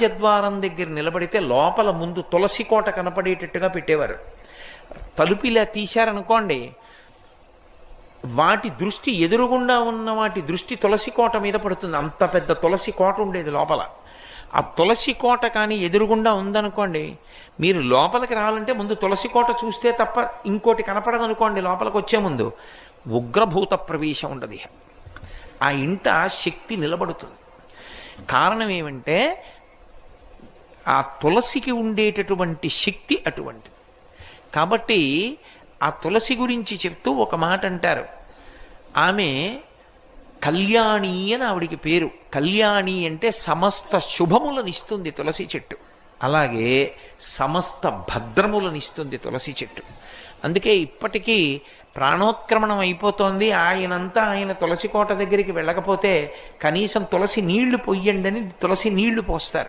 రాజద్వారం దగ్గర నిలబడితే లోపల ముందు తులసి కోట కనపడేటట్టుగా పెట్టేవారు. తలుపు ఇలా తీశారనుకోండి, వాటి దృష్టి ఎదురుగుండా ఉన్న వాటి దృష్టి తులసి కోట మీద పడుతుంది. అంత పెద్ద తులసి కోట ఉండేది లోపల. ఆ తులసి కోట కానీ ఎదురుగుండా ఉందనుకోండి, మీరు లోపలికి రావాలంటే ముందు తులసి కోట చూస్తే తప్ప ఇంకోటి కనపడదనుకోండి. లోపలికి వచ్చే ముందు ఉగ్రభూత ప్రవేశం ఉండదు. ఆ ఇంట శక్తి నిలబడుతుంది. కారణం ఏమంటే ఆ తులసికి ఉండేటటువంటి శక్తి అటువంటిది. కాబట్టి ఆ తులసి గురించి చెప్తూ ఒక మాట అంటారు. ఆమె కళ్యాణి అని ఆవిడికి పేరు. కళ్యాణి అంటే సమస్త శుభములనిస్తుంది తులసి చెట్టు. అలాగే సమస్త భద్రములనిస్తుంది తులసి చెట్టు. అందుకే ఇప్పటికీ ప్రాణోత్క్రమణం అయిపోతోంది, ఆయనంతా ఆయన తులసి కోట దగ్గరికి వెళ్ళకపోతే కనీసం తులసి నీళ్లు పొయ్యండి అని తులసి నీళ్లు పోస్తారు.